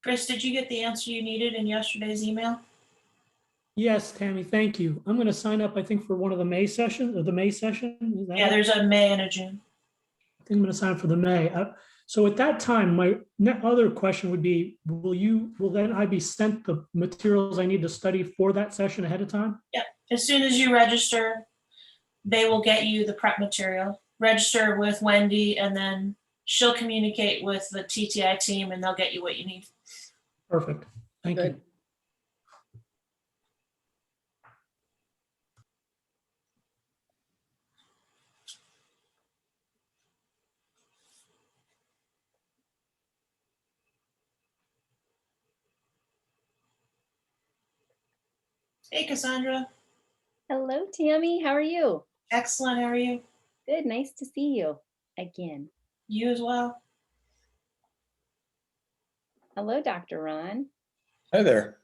Chris, did you get the answer you needed in yesterday's email? Yes, Tammy, thank you. I'm going to sign up, I think, for one of the May sessions, or the May session. Is that Yeah, it? there's a May and a June. I think I'm going to sign up for the May. So at that time, my other question would be, will then I be sent the materials I need to study for that session ahead of time? Yeah, as soon as you register, they will get you the prep material. Register with Wendy, and then she'll communicate with the TTI team, and they'll get you what you need. Perfect. Thank you. Hey, Cassandra. Hello, Tammy. How are you? Excellent. How are you? Good. Nice to see you again. You as well. Hello, Dr. Ron. Hi there.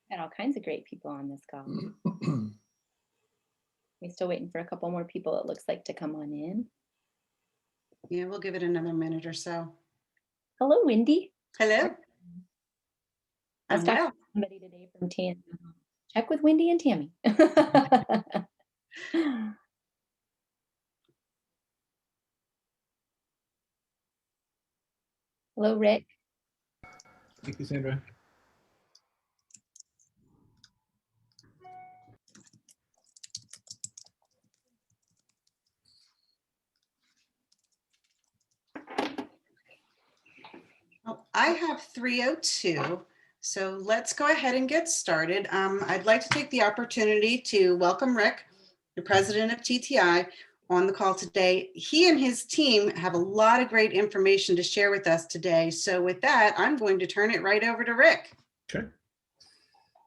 Got all kinds of great people on this call. We're still waiting for a couple more people, it looks like, to come on in. Yeah, we'll give it another minute or so. Hello, Wendy. Hello. I was I'm talking well. to somebody today from Tammy. Check with Wendy and Tammy. Hello, Rick. Thank you, Sandra. Well, I have 3:02, so let's go ahead and get started. I'd like to take the opportunity to welcome Rick, the president of TTI, on the call today. He and his team have a lot of great information to share with us today. So with that, I'm going to turn it right over to Rick. Sure.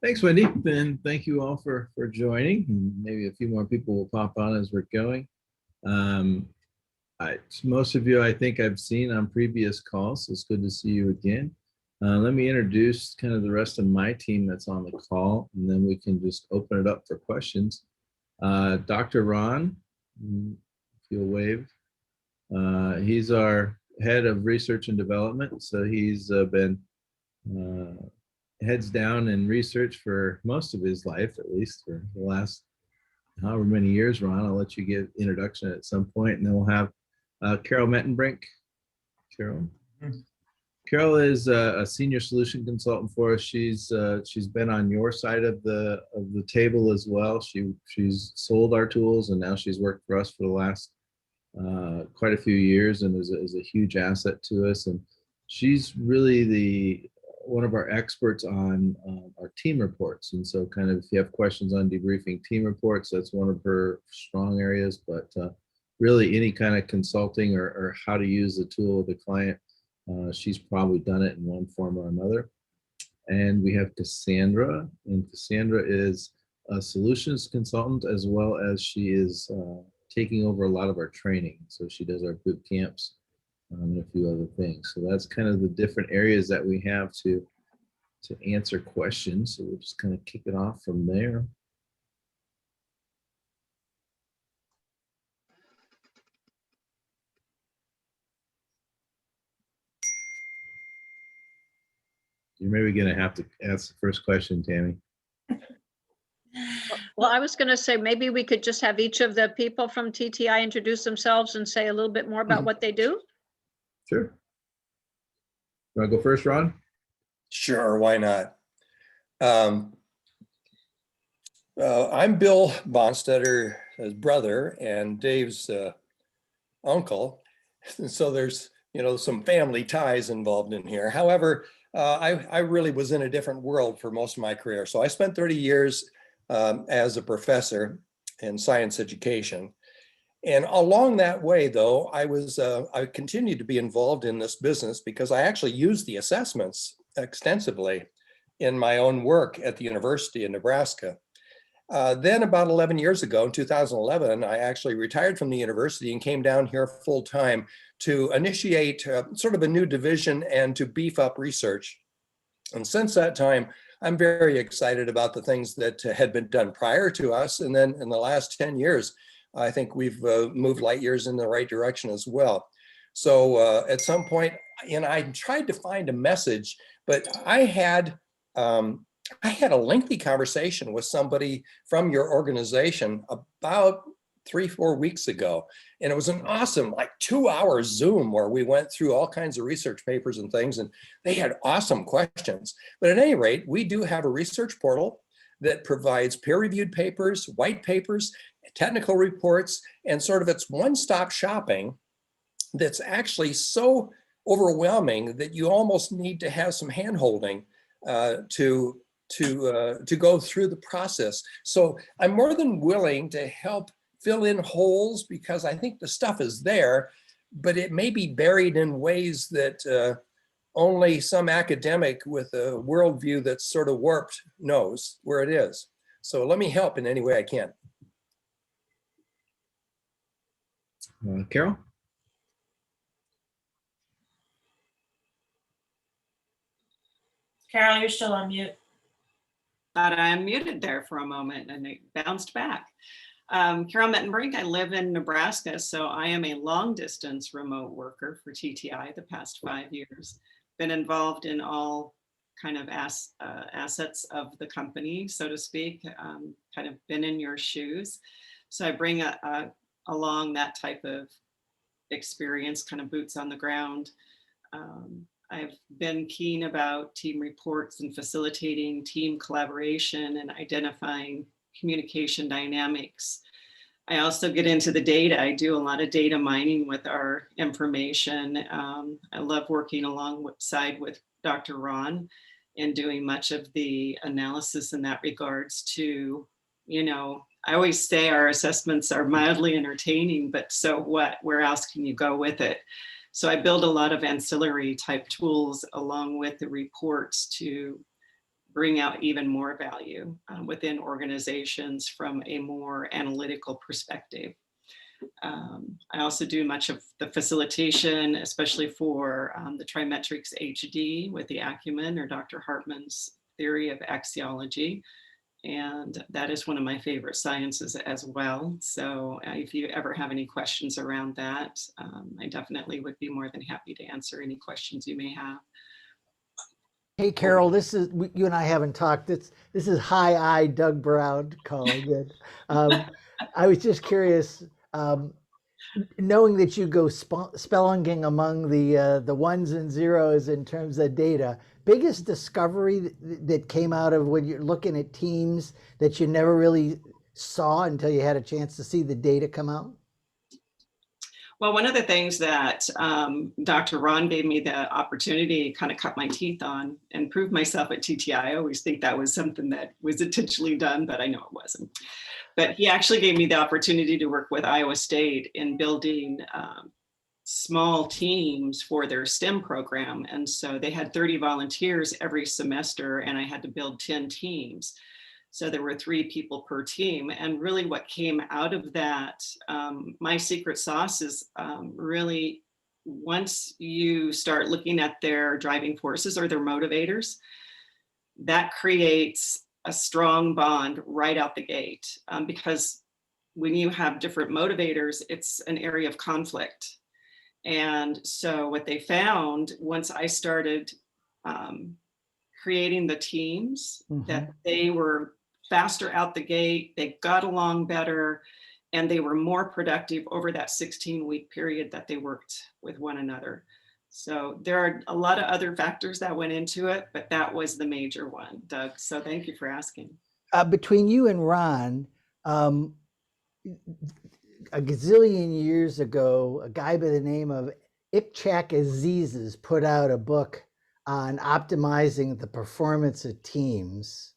Thanks, Wendy, and thank you all for joining. And maybe a few more people will pop on as we're going. Most of you, I think I've seen on previous calls, so it's good to see you again. Let me introduce kind of the rest of my team that's on the call, and then we can just open it up for questions. Dr. Ron, if you'll wave. He's our head of research and development, so he's been heads down in research for most of his life, at least for the last however many years. Ron, I'll let you give introduction at some point, and then we'll have Carol Mettenbrink. Carol. Carol is a senior solution consultant for us. She's been on your side of the table as well. She's sold our tools, and now she's worked for us for the last quite a few years, and is a huge asset to us. And she's really one of our experts on our team reports. And so kind of if you have questions on debriefing team reports, that's one of her strong areas. But really any kind of consulting or how to use the tool with the client, she's probably done it in one form or another. And we have Cassandra, and Cassandra is a solutions consultant, as well as she is taking over a lot of our training. So she does our boot camps and a few other things. So that's kind of the different areas that we have to answer questions. So we'll just kind of kick it off from there. You're maybe going to have to ask the first question, Tammy. Well, I was going to say maybe we could just have each of the people from TTI introduce themselves and say a little bit more about what they do. Sure. You want to go first, Ron? Sure, why not? I'm Bill Bonstetter's brother and Dave's uncle. So there's, some family ties involved in here. However, I really was in a different world for most of my career. So I spent 30 years as a professor in science education. And along that way, though, I continued to be involved in this business because I actually used the assessments extensively in my own work at the University of Nebraska. Then about 11 years ago, in 2011, I actually retired from the university and came down here full time to initiate sort of a new division and to beef up research. And since that time, I'm very excited about the things that had been done prior to us. And then in the last 10 years, I think we've moved light years in the right direction as well. So at some point, and I tried to find a message, but I had a lengthy conversation with somebody from your organization about 3-4 weeks ago. And it was an awesome, like 2-hour Zoom where we went through all kinds of research papers and things, and they had awesome questions. But at any rate, we do have a research portal that provides peer-reviewed papers, white papers, technical reports, and sort of it's one-stop shopping that's actually so overwhelming that you almost need to have some hand-holding to go through the process. So I'm more than willing to help fill in holes because I think the stuff is there, but it may be buried in ways that only some academic with a worldview that's sort of warped knows where it is. So let me help in any way I can. Carol? Carol, you're still on mute. Thought I unmuted there for a moment and it bounced back. Carol Mettenbrink, I live in Nebraska, so I am a long distance remote worker for TTI the past 5 years. Been involved in all kind of assets of the company, so to speak, kind of been in your shoes. So I bring along that type of experience, kind of boots on the ground. I've been keen about team reports and facilitating team collaboration and identifying communication dynamics. I also get into the data. I do a lot of data mining with our information. I love working alongside with Dr. Ron and doing much of the analysis in that regards to, you know, I always say our assessments are mildly entertaining, but so what? Where else can you go with it? So I build a lot of ancillary type tools along with the reports to bring out even more value within organizations from a more analytical perspective. I also do much of the facilitation, especially for the Trimetrics HD with the Acumen or Dr. Hartman's theory of axiology. And that is one of my favorite sciences as well. So if you ever have any questions around that, I definitely would be more than happy to answer any questions you may have. Hey, Carol, this is, you and I haven't talked. This is Hi, Doug Brown calling it. I was just curious, knowing that you go spelunking among the ones and zeros in terms of data, biggest discovery that came out of when you're looking at teams that you never really saw until you had a chance to see the data come out? Well, one of the things that Dr. Ron gave me the opportunity to kind of cut my teeth on and prove myself at TTI. I always think that was something that was intentionally done, but I know it wasn't. But he actually gave me the opportunity to work with Iowa State in building small teams for their STEM program. And so they had 30 volunteers every semester, and I had to build 10 teams. So there were 3 people per team. And really what came out of that, my secret sauce is really once you start looking at their driving forces or their motivators, that creates a strong bond right out the gate. Because when you have different motivators, it's an area of conflict. And so what they found once I started creating the teams, that they were faster out the gate, they got along better, and they were more productive over that 16-week period that they worked with one another. So there are a lot of other factors that went into it, but that was the major one, Doug. So thank you for asking. Between you and Ron, a gazillion years ago, a guy by the name of Ipchak Azizes put out a book on optimizing the performance of teams.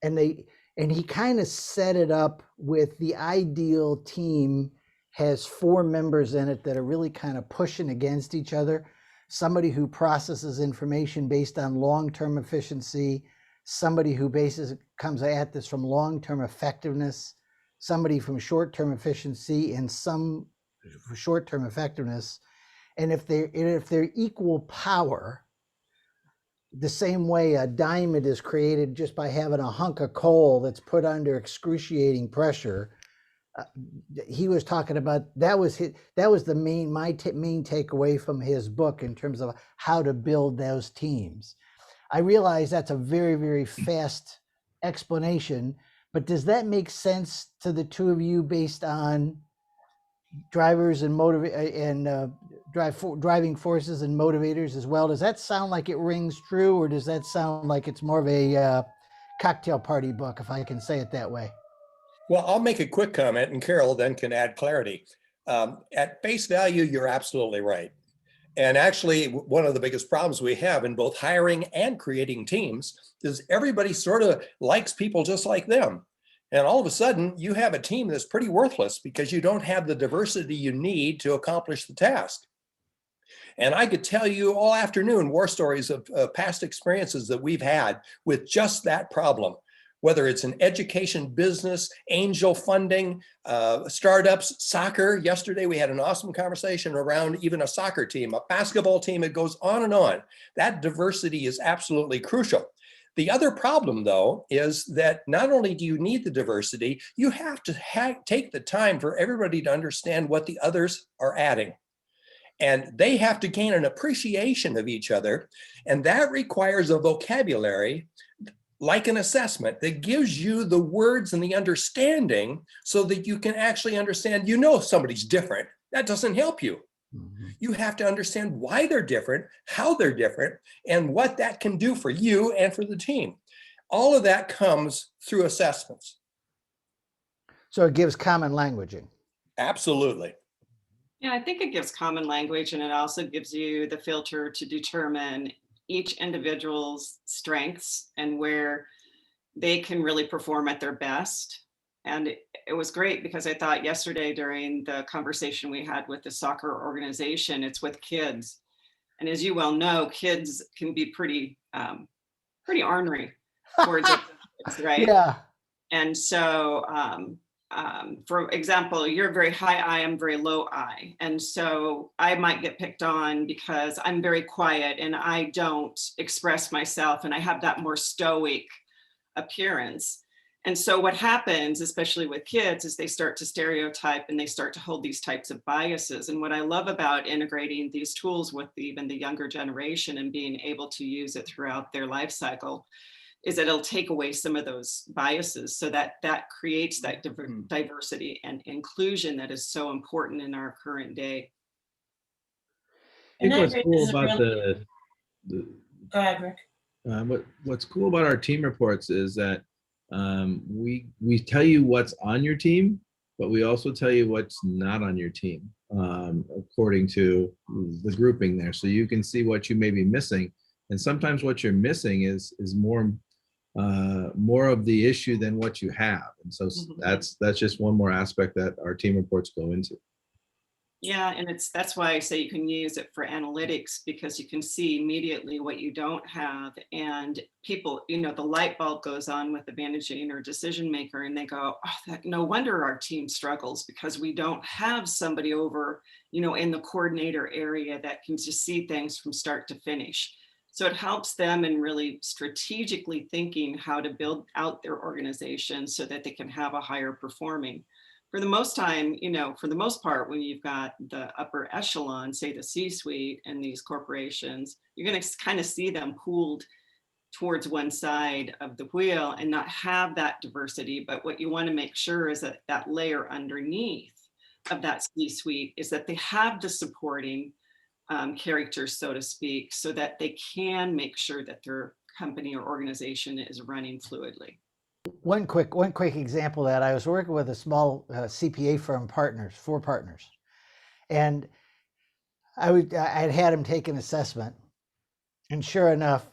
And he kind of set it up with the ideal team has 4 members in it that are really kind of pushing against each other. Somebody who processes information based on long-term efficiency, somebody who comes at this from long-term effectiveness, somebody from short-term efficiency, and some short-term effectiveness. And if they're equal power, the same way a diamond is created just by having a hunk of coal that's put under excruciating pressure, he was talking about that was the main main takeaway from his book in terms of how to build those teams. I realize that's a very, very fast explanation, but does that make sense to the two of you based on drivers and driving forces and motivators as well? Does that sound like it rings true, or does that sound like it's more of a cocktail party book, if I can say it that way? Well, I'll make a quick comment and Carol then can add clarity. At face value, you're absolutely right. And actually, one of the biggest problems we have in both hiring and creating teams is everybody sort of likes people just like them. And all of a sudden, you have a team that's pretty worthless because you don't have the diversity you need to accomplish the task. And I could tell you all afternoon war stories of past experiences that we've had with just that problem. Whether it's an education, business, angel funding, startups, soccer. Yesterday, we had an awesome conversation around even a soccer team, a basketball team. It goes on and on. That diversity is absolutely crucial. The other problem, though, is that not only do you need the diversity, you have to take the time for everybody to understand what the others are adding. And they have to gain an appreciation of each other. And that requires a vocabulary like an assessment that gives you the words and the understanding so that you can actually understand, somebody's different. That doesn't help you. Mm-hmm. You have to understand why they're different, how they're different, and what that can do for you and for the team. All of that comes through assessments. So it gives common languaging. Absolutely. Yeah, I think it gives common language, and it also gives you the filter to determine each individual's strengths and where they can really perform at their best. And it was great because I thought yesterday during the conversation we had with the soccer organization, it's with kids. And as you well know, kids can be pretty ornery towards it, right? Yeah. And so, for example, you're very high I, I'm very low I. And so I might get picked on because I'm very quiet and I don't express myself and I have that more stoic appearance. And so what happens, especially with kids, is they start to stereotype and they start to hold these types of biases. And what I love about integrating these tools with even the younger generation and being able to use it throughout their life cycle is that it'll take away some of those biases so that creates that diversity and inclusion that is so important in our current day. I think what's cool about Go ahead, Rick. What's cool about our team reports is that we tell you what's on your team, but we also tell you what's not on your team according to the grouping there. So you can see what you may be missing. And sometimes what you're missing is more of the issue than what you have. And so that's just one more aspect that our team reports go into. Yeah, and that's why I say you can use it for analytics, because you can see immediately what you don't have. And people, the light bulb goes on with the managing or decision maker, and they go, oh, no wonder our team struggles, because we don't have somebody over, in the coordinator area that can just see things from start to finish. So it helps them in really strategically thinking how to build out their organization so that they can have a higher performing. For the most part, when you've got the upper echelon, say the C-suite and these corporations, you're going to kind of see them pooled towards one side of the wheel and not have that diversity. But what you want to make sure is that that layer underneath of that C-suite is that they have the supporting characters, so to speak, so that they can make sure that their company or organization is running fluidly. One quick example of that, I was working with a small CPA firm, four partners, and I'd had them take an assessment, and sure enough,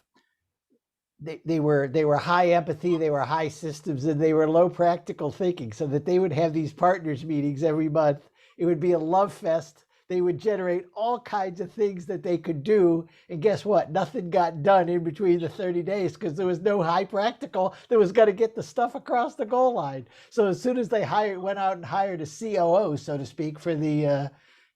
they were high empathy, they were high systems, and they were low practical thinking. So that they would have these partners meetings every month. It would be a love fest. They would generate all kinds of things that they could do. And guess what? Nothing got done in between the 30 days because there was no high practical that was going to get the stuff across the goal line. So as soon as they went out and hired a COO, so to speak, for to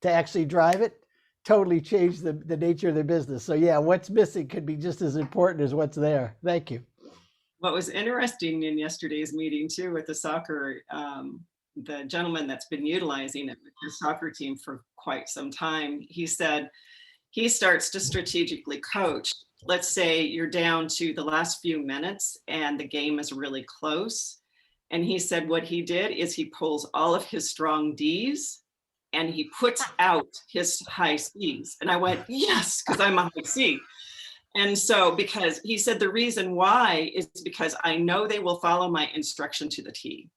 actually drive it, totally changed the nature of their business. So yeah, what's missing could be just as important as what's there. Thank you. What was interesting in yesterday's meeting too with the soccer the gentleman that's been utilizing it with his soccer team for quite some time, he said he starts to strategically coach. Let's say you're down to the last few minutes and the game is really close. And he said what he did is he pulls all of his strong Ds and he puts out his high Cs. And I went, yes, because I'm a high C. And so, because he said the reason why is because I know they will follow my instruction to the T.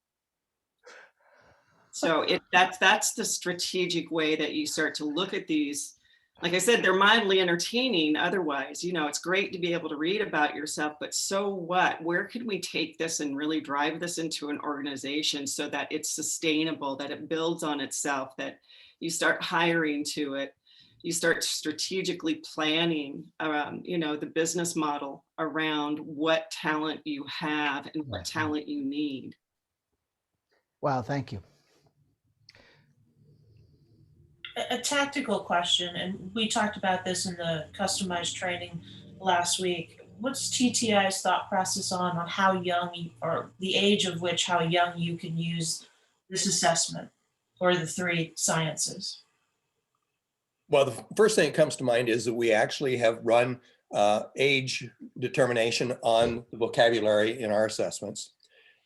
So that's the strategic way that you start to look at these. Like I said, they're mildly entertaining. Otherwise, it's great to be able to read about yourself, but so what? Where could we take this and really drive this into an organization so that it's sustainable, that it builds on itself, that you start hiring to it, you start strategically planning, the business model around what talent you have and what talent you need. Wow, thank you. A tactical question, and we talked about this in the customized training last week. What's TTI's thought process on how young or the age of which how young you can use this assessment or the 3 sciences? Well, the first thing that comes to mind is that we actually have run age determination on the vocabulary in our assessments.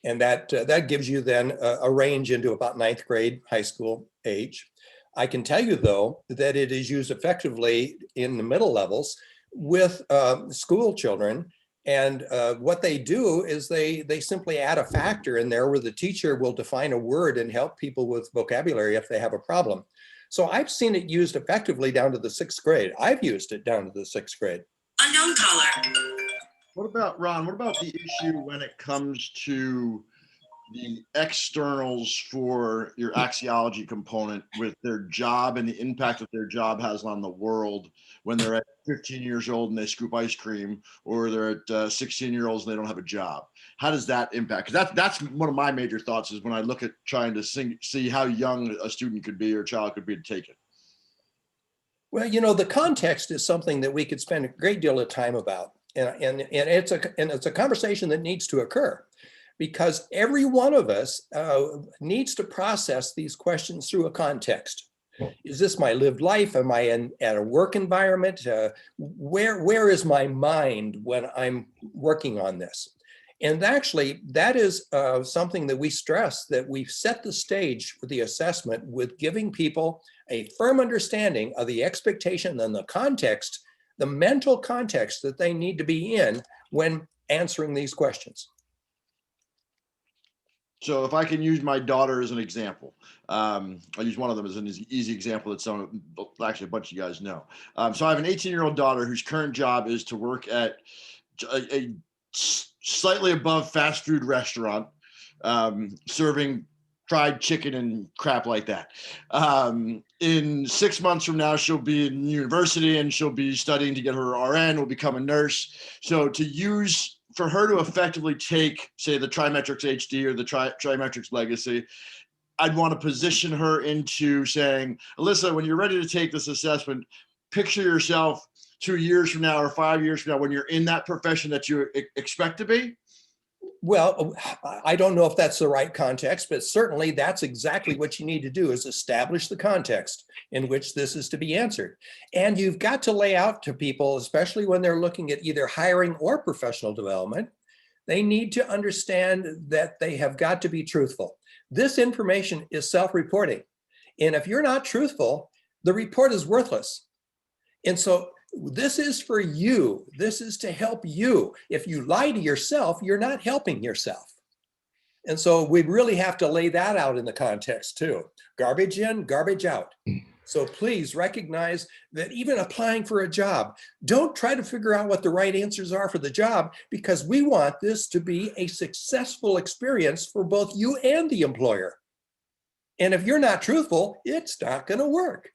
And that gives you then a range into about 9th grade high school age. I can tell you, though, that it is used effectively in the middle levels with school children. And what they do is they simply add a factor in there where the teacher will define a word and help people with vocabulary if they have a problem. So I've seen it used effectively down to the 6th grade. I've used it down to the 6th grade. Unknown caller. What about, Ron, what about the issue when it comes to the externals for your axiology component with their job and the impact that their job has on the world when they're at 15 years old and they scoop ice cream, or they're at 16 years old and they don't have a job? How does that impact? Because that's one of my major thoughts is when I look at trying to see how young a student could be or child could be to take it. Well, the context is something that we could spend a great deal of time about. And it's a conversation that needs to occur, because every one of us needs to process these questions through a context. Is this my lived life? Am I at a work environment? Where is my mind when I'm working on this? And actually, that is something that we stress, that we set the stage for the assessment with giving people a firm understanding of the expectation and the context, the mental context that they need to be in when answering these questions. So if I can use my daughter as an example, I'll use one of them as an easy example that actually a bunch of you guys know. So I have an 18-year-old daughter whose current job is to work at a slightly above fast food restaurant, serving fried chicken and crap like that. In 6 months from now, she'll be in university and she'll be studying to get her RN, will become a nurse. So for her to effectively take, say, the Trimetrics HD or the Trimetrics Legacy, I'd want to position her into saying, Alyssa, when you're ready to take this assessment, picture yourself 2 years from now or 5 years from now when you're in that profession that you expect to be. Well, I don't know if that's the right context, but certainly that's exactly what you need to do, is establish the context in which this is to be answered. And you've got to lay out to people, especially when they're looking at either hiring or professional development, they need to understand that they have got to be truthful. This information is self-reporting. And if you're not truthful, the report is worthless. And so this is for you. This is to help you. If you lie to yourself, you're not helping yourself. And so we really have to lay that out in the context too. Garbage in, garbage out. So please recognize that even applying for a job, don't try to figure out what the right answers are for the job, because we want this to be a successful experience for both you and the employer. And if you're not truthful, it's not going to work.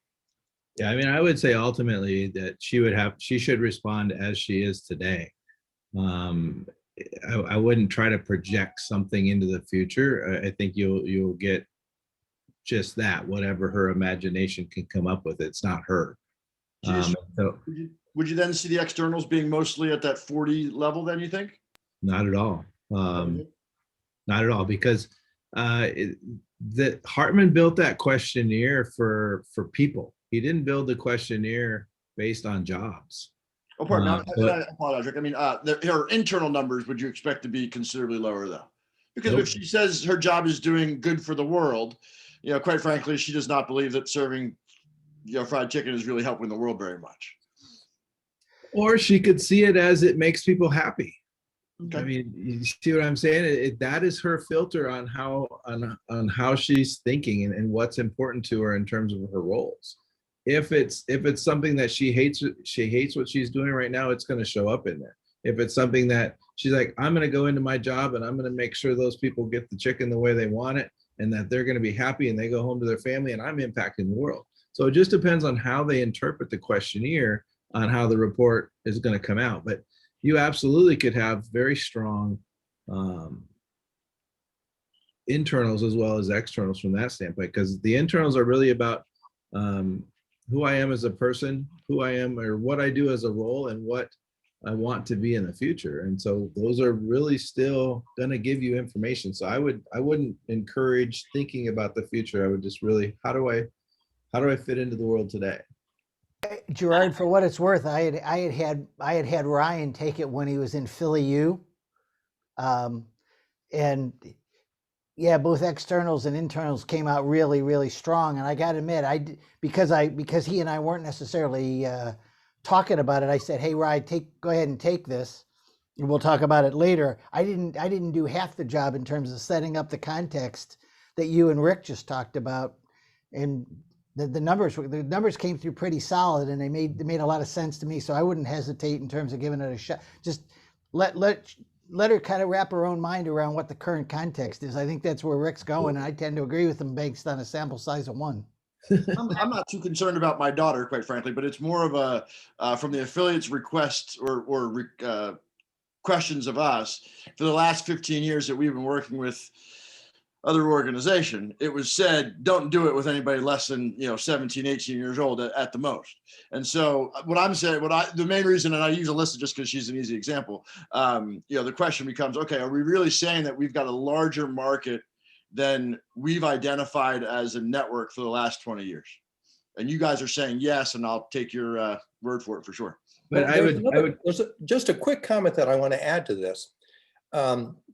Yeah, I mean, I would say ultimately that she should respond as she is today. I wouldn't try to project something into the future. I think you'll get just that, whatever her imagination can come up with. It's not her. So would you then see the externals being mostly at that 40 level then, you think? Not at all. Not at all, because that Hartman built that questionnaire for people. He didn't build the questionnaire based on jobs. Oh, pardon me. But- I apologize, Rick. I mean, her internal numbers, would you expect to be considerably lower though? Because Nope. if she says her job is doing good for the world, quite frankly, she does not believe that serving, fried chicken is really helping the world very much. Or she could see it as it makes people happy. Okay. I mean, you see what I'm saying? That is her filter on how she's thinking and what's important to her in terms of her roles. If it's something that she hates what she's doing right now, it's going to show up in there. If it's something that she's like, I'm going to go into my job and I'm going to make sure those people get the chicken the way they want it and that they're going to be happy and they go home to their family and I'm impacting the world. So it just depends on how they interpret the questionnaire on how the report is going to come out. But you absolutely could have very strong internals as well as externals from that standpoint, because the internals are really about who I am as a person, who I am or what I do as a role and what I want to be in the future. And so those are really still going to give you information. So I wouldn't encourage thinking about the future. I would just really, how do I fit into the world today? Gerard, for what it's worth, I had Ryan take it when he was in Philly U, and yeah, both externals and internals came out really, really strong. And I got to admit, because he and I weren't necessarily talking about it, I said, "Hey, Ryan, go ahead and take this, and we'll talk about it later." I didn't do half the job in terms of setting up the context that you and Rick just talked about, and the numbers came through pretty solid, and they made a lot of sense to me. So I wouldn't hesitate in terms of giving it a shot. Just let her kind of wrap her own mind around what the current context is. I think that's where Rick's going, and I tend to agree with him based on a sample size of one. I'm not too concerned about my daughter, quite frankly, but it's more of a from the affiliates' requests or questions of us for the last 15 years that we've been working with other organization. It was said, don't do it with anybody less than 17, 18 years old at the most. And so what I'm saying, the main reason, and I use Alyssa just because she's an easy example, the question becomes, okay, are we really saying that we've got a larger market than we've identified as a network for the last 20 years? And you guys are saying yes, and I'll take your word for it for sure. But There's just a quick comment that I want to add to this.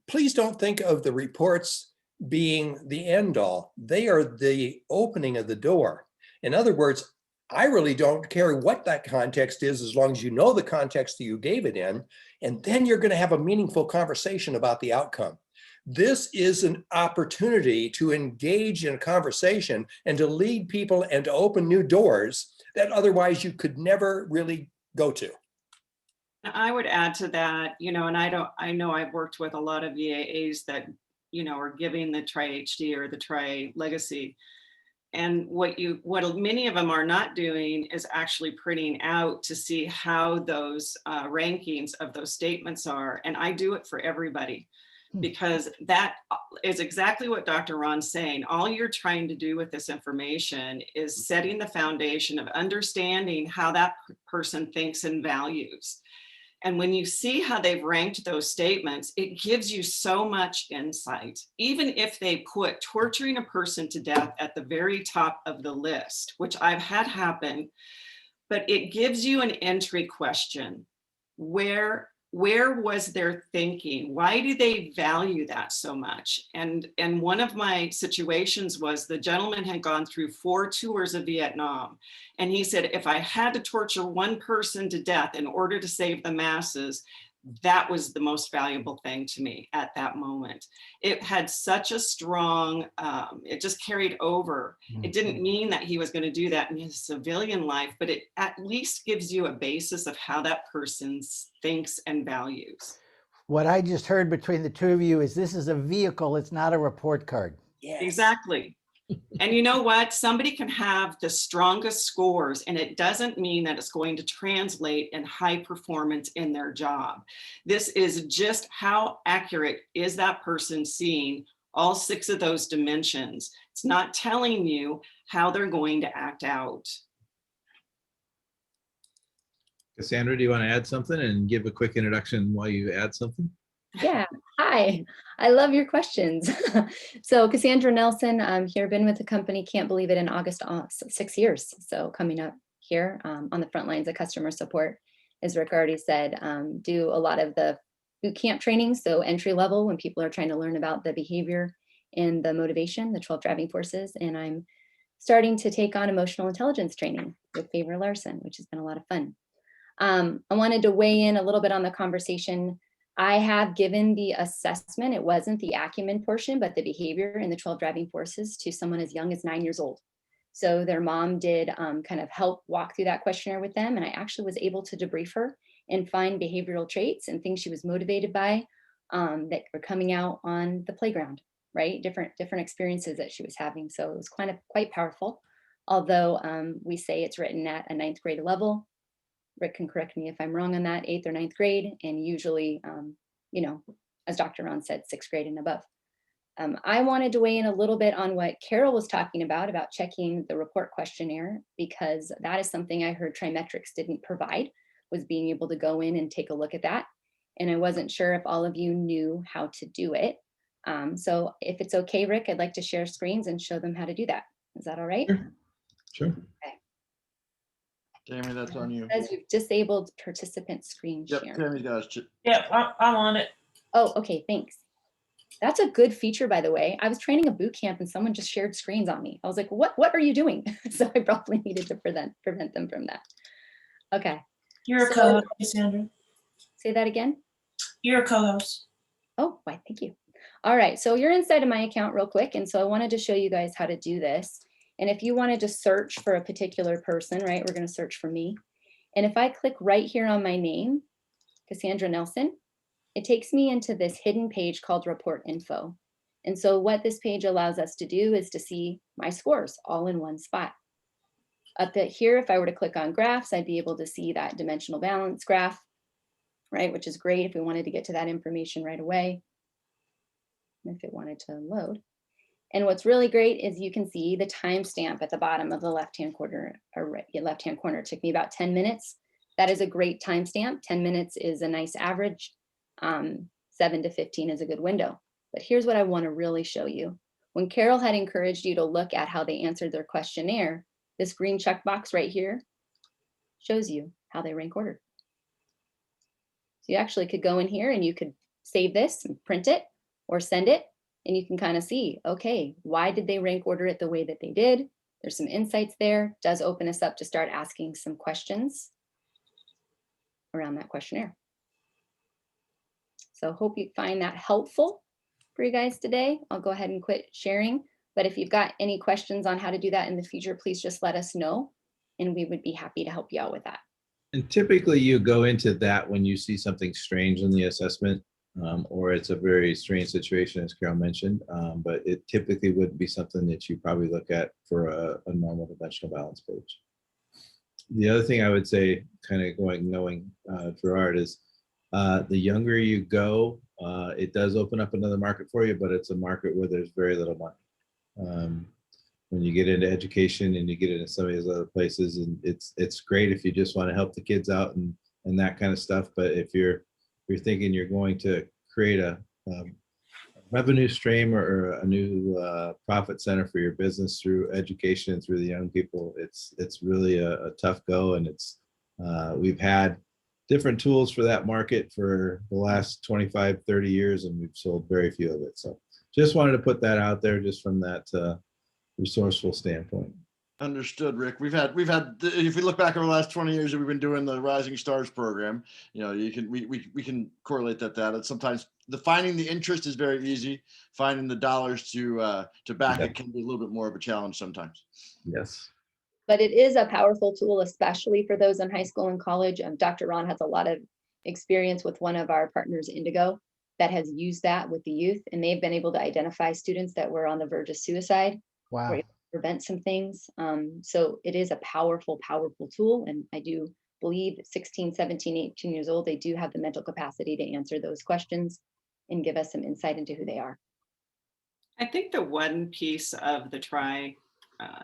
Please don't think of the reports being the end all. They are the opening of the door. In other words, I really don't care what that context is as long as you know the context that you gave it in, and then you're going to have a meaningful conversation about the outcome. This is an opportunity to engage in a conversation and to lead people and to open new doors that otherwise you could never really go to. I would add to that, and I know I've worked with a lot of VAAs that, are giving the Tri-HD or the Tri-Legacy. And what many of them are not doing is actually printing out to see how those rankings of those statements are. And I do it for everybody, because that is exactly what Dr. Ron's saying. All you're trying to do with this information is setting the foundation of understanding how that person thinks and values. And when you see how they've ranked those statements, it gives you so much insight. Even if they put torturing a person to death at the very top of the list, which I've had happen, but it gives you an entry question. Where was their thinking? Why do they value that so much? And one of my situations was the gentleman had gone through 4 tours of Vietnam. And he said, if I had to torture one person to death in order to save the masses, that was the most valuable thing to me at that moment. It had such a strong, it just carried over. It didn't mean that he was going to do that in his civilian life, but it at least gives you a basis of how that person thinks and values. What I just heard between the two of you is this is a vehicle, it's not a report card. Yes. Exactly. And you know what? Somebody can have the strongest scores, and it doesn't mean that it's going to translate in high performance in their job. This is just how accurate is that person seeing all 6 of those dimensions. It's not telling you how they're going to act out. Cassandra, do you want to add something and give a quick introduction while you add something? Yeah. Hi, Hi, I love your questions. So Cassandra Nelson, I'm here, been with the company, can't believe it, in August, 6 years. So coming up here on the front lines of customer support, as Rick already said, do a lot of the boot camp training. So entry level when people are trying to learn about the behavior and the motivation, the 12 driving forces. And I'm starting to take on emotional intelligence training with Favor Larson, which has been a lot of fun. I wanted to weigh in a little bit on the conversation. I have given the assessment, it wasn't the acumen portion, but the behavior and the 12 driving forces to someone as young as 9 years old. So their mom did kind of help walk through that questionnaire with them. And I actually was able to debrief her and find behavioral traits and things she was motivated by that were coming out on the playground, right? Different experiences that she was having. So it was quite powerful. Although we say it's written at a 9th grade level. Rick can correct me if I'm wrong on that, 8th or 9th grade, and usually, you know, as Dr. Ron said, 6th grade and above. I wanted to weigh in a little bit on what Carol was talking about checking the report questionnaire, because that is something I heard Trimetrics didn't provide, was being able to go in and take a look at that. And I wasn't sure if all of you knew how to do it. So if it's okay, Rick, I'd like to share screens and show them how to do that. Is that all right? Sure. Sure. Okay. Tammy, that's on you. As we've disabled participant screen Yep, share. Tammy's got us. Yeah, I'm on it. Oh, okay, thanks. That's a good feature, by the way. I was training a boot camp and someone just shared screens on me. I was like, what are you doing? So I probably needed to prevent them from that. Okay. You're a So- co-host, Cassandra. Say that again. You're a co-host. Oh, why, thank you. All right, so you're inside of my account real quick. And so I wanted to show you guys how to do this. And if you wanted to search for a particular person, right, we're gonna search for me. And if I click right here on my name, Cassandra Nelson, it takes me into this hidden page called Report Info. And so what this page allows us to do is to see my scores all in one spot. Up here, if I were to click on graphs, I'd be able to see that dimensional balance graph, right, which is great if we wanted to get to that information right away, if it wanted to load. And what's really great is you can see the timestamp at the bottom of the left-hand corner, or left-hand corner. It took me about 10 minutes. That is a great timestamp. 10 minutes is a nice average. 7 to 15 is a good window. But here's what I want to really show you. When Carol had encouraged you to look at how they answered their questionnaire, this green checkbox right here shows you how they rank ordered. So you actually could go in here and you could save this and print it or send it. And you can kind of see, okay, why did they rank order it the way that they did? There's some insights there. Does open us up to start asking some questions around that questionnaire. So hope you find that helpful for you guys today. I'll go ahead and quit sharing. But if you've got any questions on how to do that in the future, please just let us know and we would be happy to help you out with that. And typically you go into that when you see something strange in the assessment, or it's a very strange situation, as Carol mentioned, but it typically would be something that you probably look at for a normal dimensional balance page. The other thing I would say, kind of knowing Gerard, is the younger you go, it does open up another market for you, but it's a market where there's very little money. When you get into education and you get into some of these other places, and it's great if you just want to help the kids out and that kind of stuff. But if you're thinking you're going to create a revenue stream or a new profit center for your business through education and through the young people, it's really a tough go. And we've had different tools for that market for the last 25, 30 years, and we've sold very few of it. So just wanted to put that out there just from that resourceful standpoint. Understood, Rick. We've had if we look back over the last 20 years that we've been doing the Rising Stars program, you know, we can correlate that data. Sometimes finding the interest is very easy. Finding the dollars to back it can be a little bit more of a challenge sometimes. Yes. But it is a powerful tool, especially for those in high school and college. Dr. Ron has a lot of experience with one of our partners, Indigo, that has used that with the youth, and they've been able to identify students that were on the verge of suicide. Wow. We're able to prevent some things. So it is a powerful, powerful tool. And I do believe 16, 17, 18 years old, they do have the mental capacity to answer those questions and give us some insight into who they are. I think the one piece of the try,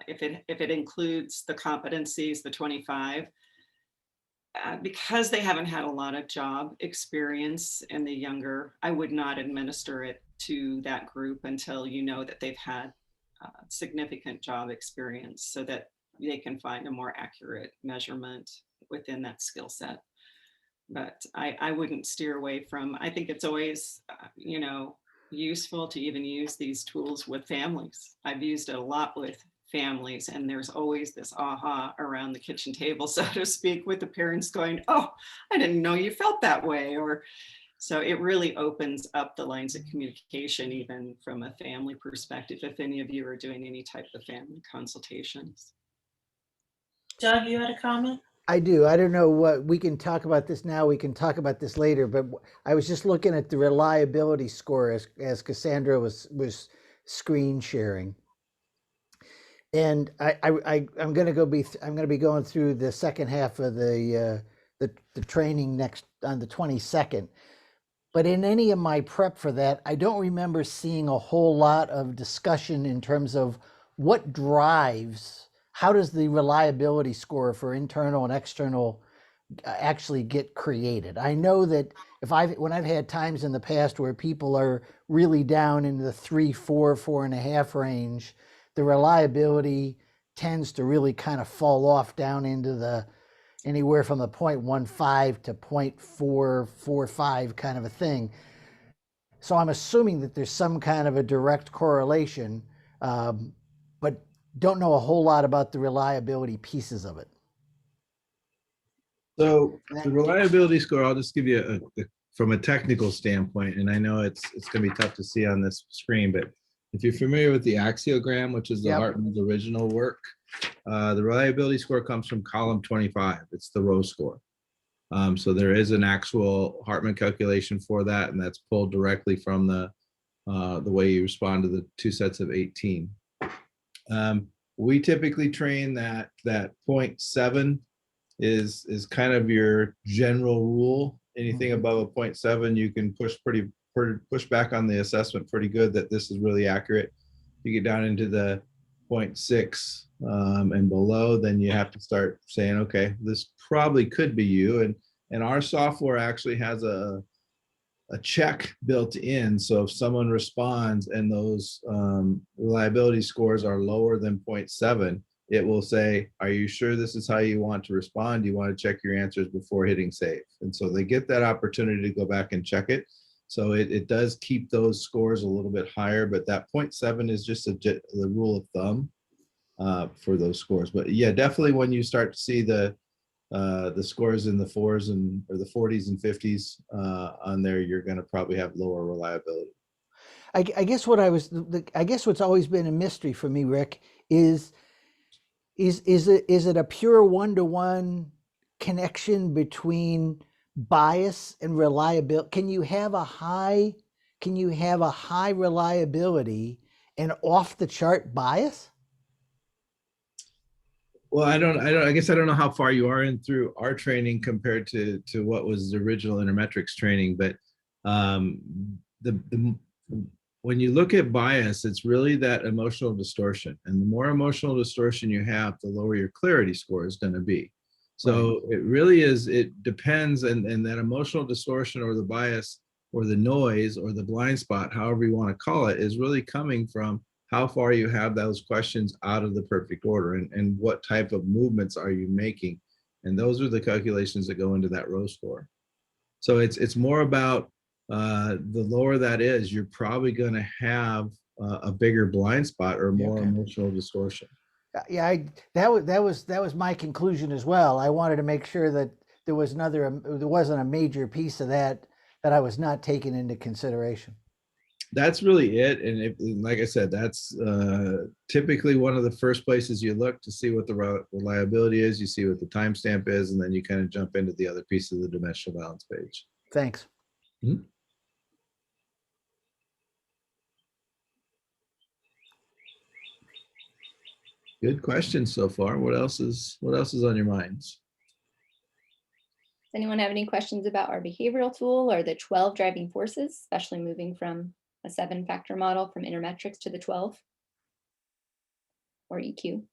if it includes the competencies, the 25, because they haven't had a lot of job experience and the younger, I would not administer it to that group until you know that they've had significant job experience so that they can find a more accurate measurement within that skill set. But I wouldn't steer away from, I think it's always, useful to even use these tools with families. I've used it a lot with families, and there's always this aha around the kitchen table, so to speak, with the parents going, oh, I didn't know you felt that way. Or so it really opens up the lines of communication, even from a family perspective, if any of you are doing any type of family consultations. Doug, you had a comment? I do. I don't know what we can talk about this now. We can talk about this later. But I was just looking at the reliability score as Cassandra was screen sharing, and I'm going to be going through the second half of the training next on the 22nd. But in any of my prep for that, I don't remember seeing a whole lot of discussion in terms of what drives. How does the reliability score for internal and external actually get created? I know that when I've had times in the past where people are really down in the 3, 4, 4.5 range, the reliability tends to really kind of fall off down into the anywhere from the 0.15 to 0.445 kind of a thing. So I'm assuming that there's some kind of a direct correlation, but don't know a whole lot about the reliability pieces of it. So the reliability score, I'll just give you from a technical standpoint, and I know it's going to be tough to see on this screen, but if you're familiar with the axiogram, which is the Hartman's original work, the reliability score comes from column 25. It's the row score. So there is an actual Hartman calculation for that, and that's pulled directly from the way you respond to the 2 sets of 18. We typically train that 0.7 is kind of your general rule. Anything above a 0.7, you can push back on the assessment pretty good that this is really accurate. You get down into the 0.6 and below, then you have to start saying, okay, this probably could be you. And our software actually has a check built in. So if someone responds and those reliability scores are lower than 0.7, it will say, are you sure this is how you want to respond? Do you want to check your answers before hitting save? And so they get that opportunity to go back and check it. So it does keep those scores a little bit higher, but that 0.7 is just the rule of thumb for those scores. But yeah, definitely when you start to see the scores in the 4s or the 40s and 50s on there, you're going to probably have lower reliability. I guess what's always been a mystery for me, Rick, is it a pure one-to-one connection between bias and reliability? Can you have a high reliability and off the chart bias? Well, I guess I don't know how far you are in through our training compared to what was the original Intermetrics training, but when you look at bias, it's really that emotional distortion, and the more emotional distortion you have, the lower your clarity score is going to be. So It really is, it depends, and that emotional distortion or the bias or the noise or the blind spot, however you want to call it, is really coming from how far you have those questions out of the perfect order and what type of movements are you making. And those are the calculations that go into that row score. So it's more about the lower that is, you're probably going to have a bigger blind spot or more emotional distortion. Yeah, that was my conclusion as well. I wanted to make sure that there wasn't a major piece of that I was not taking into consideration. That's really it. And like I said, that's typically one of the first places you look to see what the reliability is. You see what the timestamp is, and then you kind of jump into the other piece of the dimensional balance page. Thanks. Mm-hmm. Good question so far. What else is on your minds? Does anyone have any questions about our behavioral tool or the 12 driving forces, especially moving from a 7-factor model from Intermetrics to the 12 or EQ?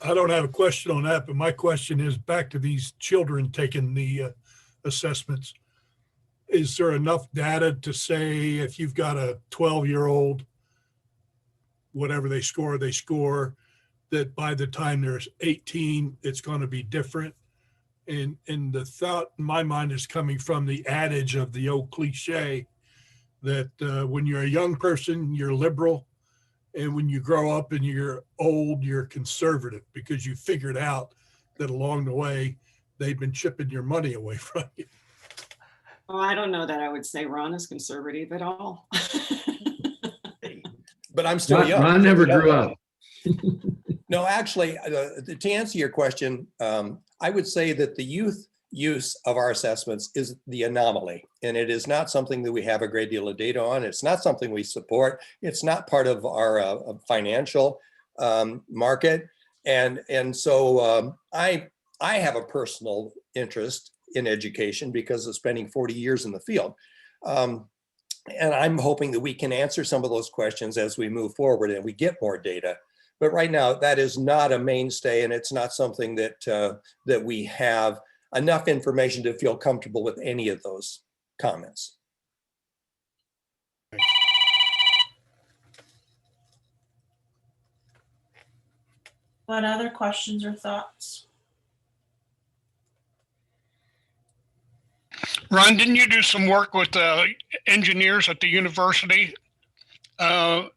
I don't have a question on that, but my question is back to these children taking the assessments. Is there enough data to say if you've got a 12-year-old, whatever they score, that by the time they're 18, it's going to be different? And the thought in my mind is coming from the adage of the old cliche that when you're a young person, you're liberal. And when you grow up and you're old, you're conservative because you figured out that along the way, they've been chipping your money away from you. Oh, I don't know that I would say Ron is conservative at all. But I'm still young. Ron never grew up. No, actually, to answer your question, I would say that the youth use of our assessments is the anomaly, and it is not something that we have a great deal of data on. It's not something we support. It's not part of our financial market, and so I have a personal interest in education because of spending 40 years in the field. And I'm hoping that we can answer some of those questions as we move forward and we get more data. But right now, that is not a mainstay, and it's not something that that we have enough information to feel comfortable with any of those comments. What other questions or thoughts? Ron, didn't you do some work with engineers at the university? Have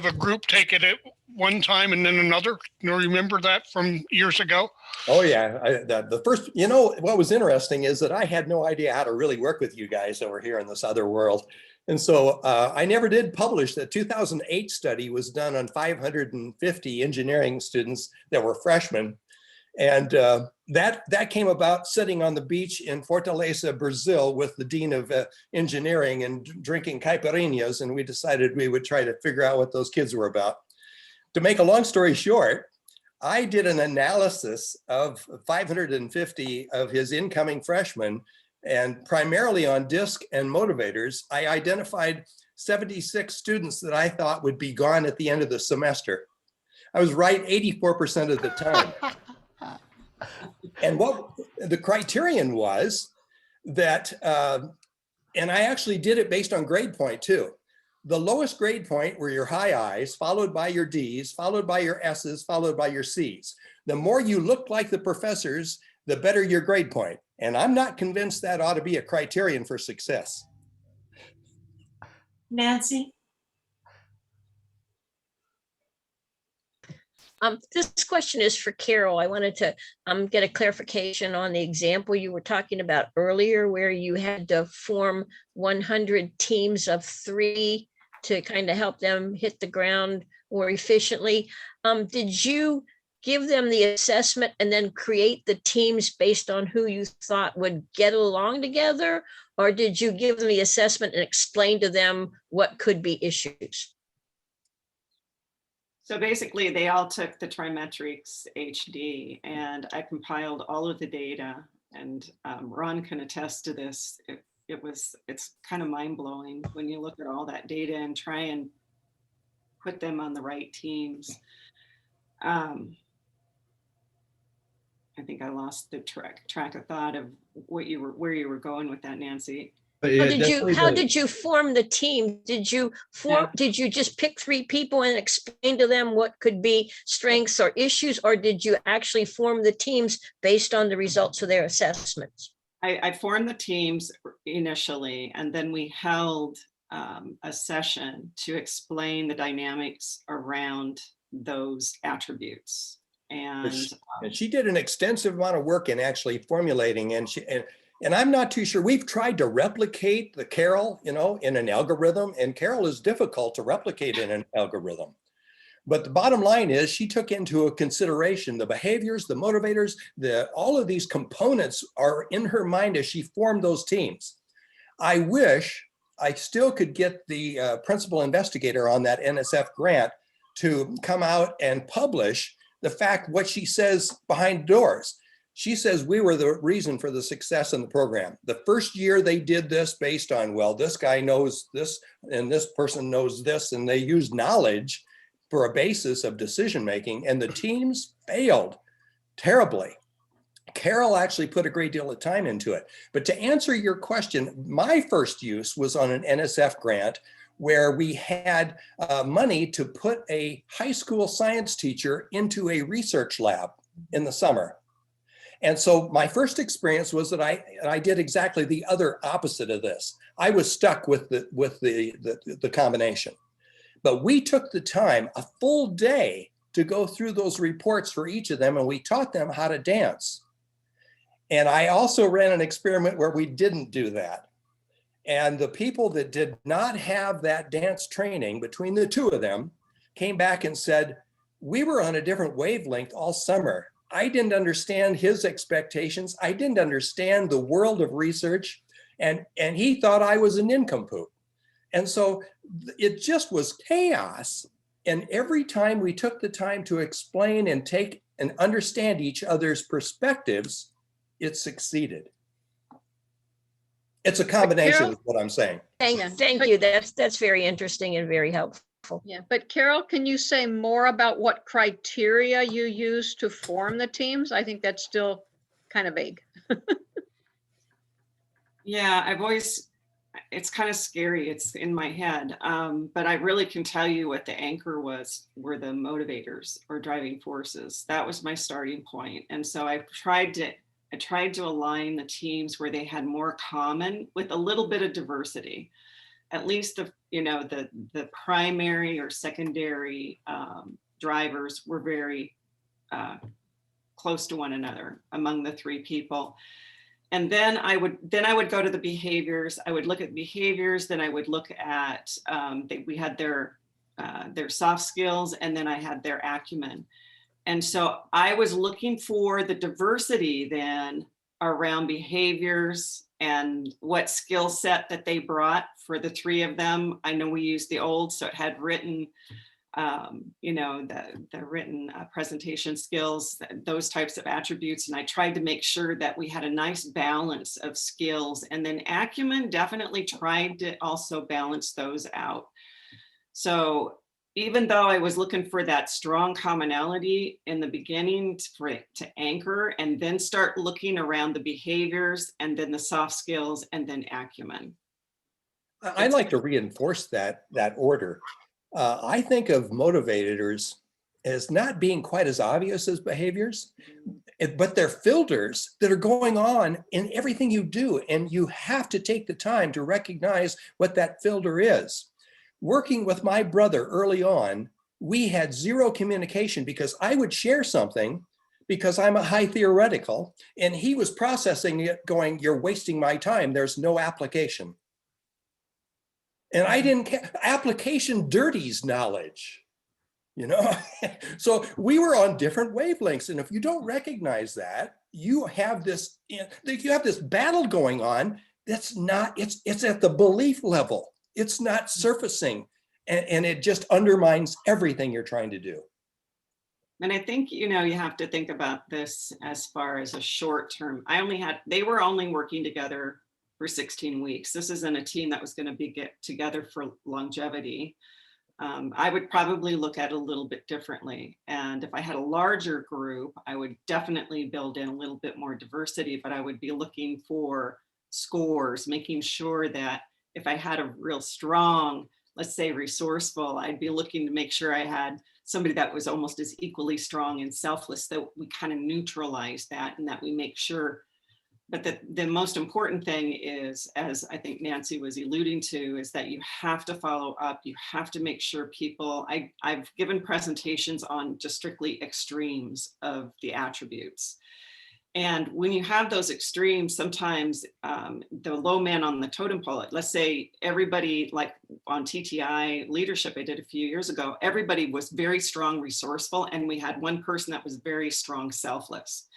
a group take it at one time and then another? You remember that from years ago? Oh yeah, the first, what was interesting is that I had no idea how to really work with you guys over here in this other world. And so I never did publish. The 2008 study was done on 550 engineering students that were freshmen. And that came about sitting on the beach in Fortaleza, Brazil, with the dean of engineering and drinking caipirinhas. And we decided we would try to figure out what those kids were about. To make a long story short, I did an analysis of 550 of his incoming freshmen, and primarily on DISC and motivators. I identified 76 students that I thought would be gone at the end of the semester. I was right 84% of the time. And what the criterion was that, and I actually did it based on grade point too. The lowest grade point were your high I's, followed by your D's, followed by your S's, followed by your C's. The more you looked like the professors, the better your grade point. And I'm not convinced that ought to be a criterion for success. Nancy? This question is for Carol. I wanted to get a clarification on the example you were talking about earlier, where you had to form 100 teams of 3 to kind of help them hit the ground more efficiently. Did you give them the assessment and then create the teams based on who you thought would get along together? Or did you give them the assessment and explain to them what could be issues? So basically, they all took the Trimetrics HD, and I compiled all of the data. And Ron can attest to this. It's kind of mind-blowing when you look at all that data and try and put them on the right teams. I think I lost the track of thought of where you were going with that, Nancy. How did you form the team? Did you just pick 3 people and explain to them what could be strengths or issues, or did you actually form the teams based on the results of their assessments? I formed the teams initially, and then we held a session to explain the dynamics around those attributes. And she did an extensive amount of work in actually formulating, and I'm not too sure. We've tried to replicate the Carol, in an algorithm, and Carol is difficult to replicate in an algorithm. But the bottom line is she took into a consideration the behaviors, the motivators, all of these components are in her mind as she formed those teams. I wish I still could get the principal investigator on that NSF grant to come out and publish the fact what she says behind doors. She says we were the reason for the success in the program. The first year they did this based on, well, this guy knows this and this person knows this, and they used knowledge for a basis of decision making, and the teams failed terribly. Carol actually put a great deal of time into it. But to answer your question, my first use was on an NSF grant where we had money to put a high school science teacher into a research lab in the summer. And so my first experience was that I did exactly the other opposite of this. I was stuck with the combination. But we took the time, a full day, to go through those reports for each of them, and we taught them how to dance. And I also ran an experiment where we didn't do that. And the people that did not have that dance training between the two of them came back and said, we were on a different wavelength all summer. I didn't understand his expectations. I didn't understand the world of research. And he thought I was a nincompoop. And so it just was chaos. And every time we took the time to explain and take and understand each other's perspectives, it succeeded. It's a combination, is what I'm saying. Thank you. That's very interesting and very helpful. Yeah, but Carol, can you say more about what criteria you use to form the teams? I think that's still kind of vague. Yeah, it's kind of scary. It's in my head. But I really can tell you what the anchor were the motivators or driving forces. That was my starting point. And so I tried to align the teams where they had more common with a little bit of diversity. At least the primary or secondary drivers were very close to one another among the three people. And then I would go to the behaviors. I would look at behaviors. Then I would look at we had their soft skills, and then I had their acumen. And so I was looking for the diversity then around behaviors and what skill set that they brought for the three of them. I know we used the old, so it had written, the written presentation skills, those types of attributes. And I tried to make sure that we had a nice balance of skills. And then acumen definitely tried to also balance those out. So even though I was looking for that strong commonality in the beginning to anchor, and then start looking around the behaviors and then the soft skills and then acumen. I'd like to reinforce that order. I think of motivators as not being quite as obvious as behaviors, but they're filters that are going on in everything you do. And you have to take the time to recognize what that filter is. Working with my brother early on, we had zero communication because I would share something because I'm a high theoretical, and he was processing it going, you're wasting my time. There's no application. And I didn't care. Application dirties knowledge, So we were on different wavelengths. And if you don't recognize that, you have this battle going on. That's not, it's at the belief level. It's not surfacing, and it just undermines everything you're trying to do. And I think, you have to think about this as far as a short term. They were only working together for 16 weeks. This isn't a team that was going to get together for longevity. I would probably look at it a little bit differently. And if I had a larger group, I would definitely build in a little bit more diversity, but I would be looking for scores, making sure that if I had a real strong, let's say resourceful, I'd be looking to make sure I had somebody that was almost as equally strong and selfless, that we kind of neutralize that and that we make sure. But the most important thing is, as I think Nancy was alluding to, is that you have to follow up. You have to make sure people, I've given presentations on just strictly extremes of the attributes. And when you have those extremes, sometimes the low man on the totem pole, let's say everybody, like on TTI leadership I did a few years ago, everybody was very strong, resourceful, and we had one person that was very strong, selfless.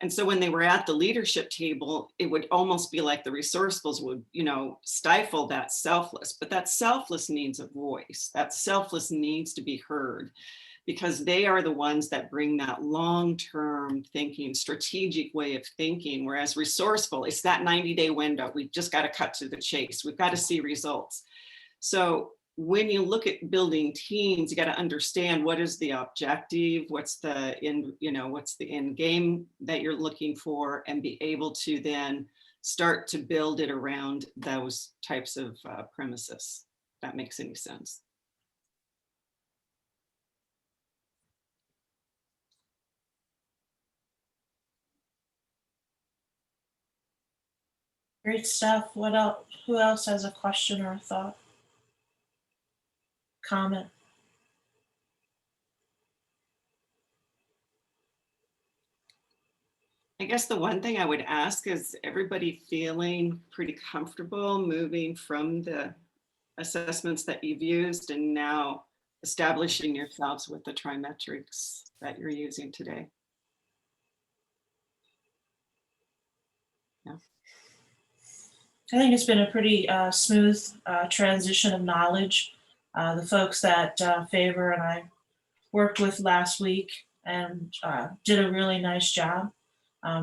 And so when they were at the leadership table, it would almost be like the resourcefuls would, stifle that selfless, but that selfless needs a voice. That selfless needs to be heard, because they are the ones that bring that long-term thinking, strategic way of thinking, whereas resourceful, it's that 90-day window. We've just got to cut to the chase. We've got to see results. So when you look at building teams, you got to understand what is the objective, what's the what's the end game that you're looking for, and be able to then start to build it around those types of premises. If that makes any sense. Great stuff. What else? Who else has a question or a thought? Comment? I guess the one thing I would ask is everybody feeling pretty comfortable moving from the assessments that you've used and now establishing yourselves with the trimetrics that you're using today. Yeah. I think it's been a pretty smooth transition of knowledge. The folks that Favor and I worked with last week and did a really nice job.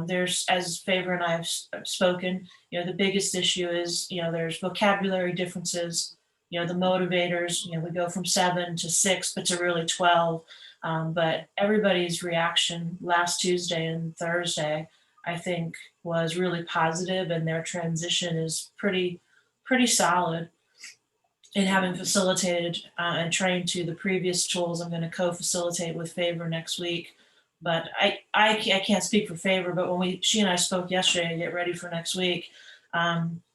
There's, as Favor and I have spoken, the biggest issue is, there's vocabulary differences, the motivators, we go from 7 to 6, but to really 12. But everybody's reaction last Tuesday and Thursday, I think, was really positive, and their transition is pretty solid. And having facilitated and trained to the previous tools, I'm going to co-facilitate with Favor next week. But I can't speak for Favor, but when she and I spoke yesterday to get ready for next week,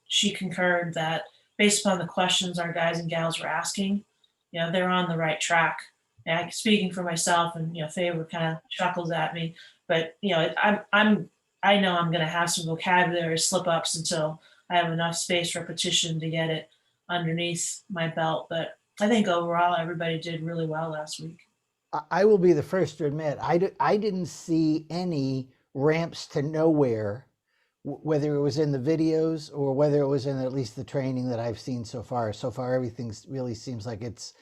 she concurred that based upon the questions our guys and gals were asking, they're on the right track. And speaking for myself, and Favor kind of chuckles at me, but I know I'm going to have some vocabulary slip ups until I have enough space repetition to get it underneath my belt. But I think overall everybody did really well last week. I will be the first to admit, I didn't see any ramps to nowhere, whether it was in the videos or whether it was in at least the training that I've seen so far. So far, everything really seems like it's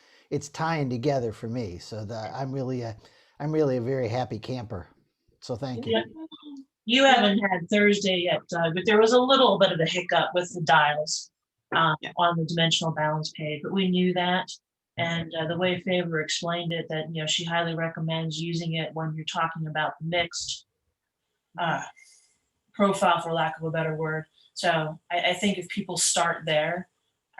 tying together for me. So I'm really a very happy camper. So thank you. Yeah. You haven't had Thursday yet, Doug, but there was a little bit of a hiccup with the dials on the dimensional balance page, but we knew that. And the way Favor explained it, that she highly recommends using it when you're talking about the mixed profile, for lack of a better word. So I think if people start there,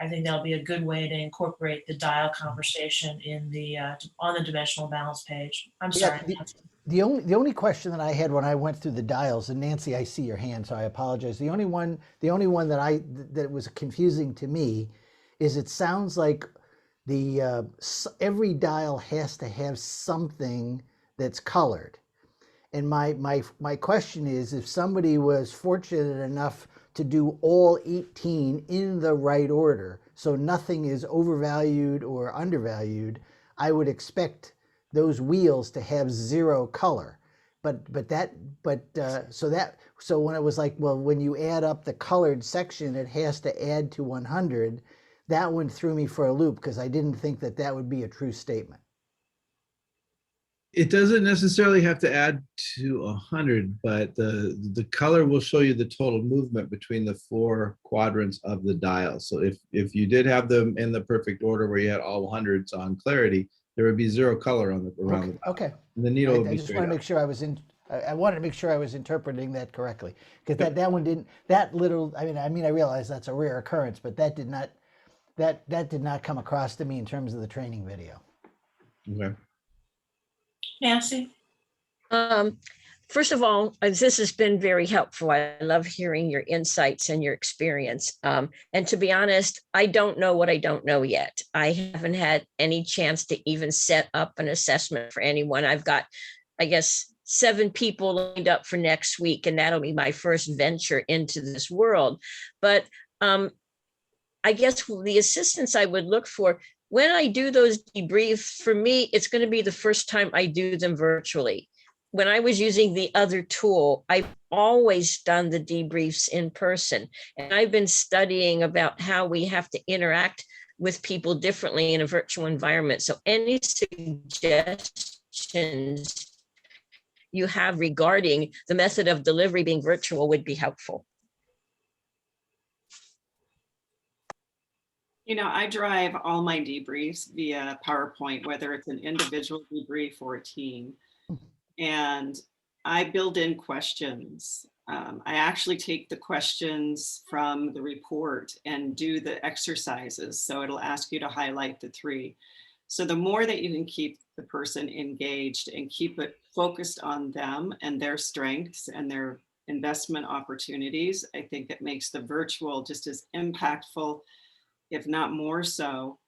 I think that'll be a good way to incorporate the dial conversation in the on the dimensional balance page. I'm sorry. The only question that I had when I went through the dials, and Nancy, I see your hand, so I apologize. The only one that was confusing to me is it sounds like every dial has to have something that's colored. And my question is, if somebody was fortunate enough to do all 18 in the right order, so nothing is overvalued or undervalued, I would expect those wheels to have 0 color. So when it was like, well, when you add up the colored section, it has to add to 100. That one threw me for a loop because I didn't think that would be a true statement. It doesn't necessarily have to add to 100, but the color will show you the total movement between the 4 quadrants of the dial. So if you did have them in the perfect order where you had all 100s on clarity, there would be 0 color on around the dial. Okay. And the needle would be I just want to make sure I wanted to make sure I was interpreting that correctly, because that one didn't. That little. I realize that's a rare occurrence, but that did not come across to me in terms of the training video. Okay. Nancy? First of all, this has been very helpful. I love hearing your insights and your experience. And to be honest, I don't know what I don't know yet. I haven't had any chance to even set up an assessment for anyone. I've got, I guess, 7 people lined up for next week, and that'll be my first venture into this world. But I guess the assistance I would look for when I do those debriefs, for me, it's going to be the first time I do them virtually. When I was using the other tool, I've always done the debriefs in person. And I've been studying about how we have to interact with people differently in a virtual environment. So any suggestions you have regarding the method of delivery being virtual would be helpful. I drive all my debriefs via PowerPoint, whether it's an individual debrief or a team. And I build in questions. I actually take the questions from the report and do the exercises. So it'll ask you to highlight the 3. So the more that you can keep the person engaged and keep it focused on them and their strengths and their investment opportunities, I think it makes the virtual just as impactful, if not more so.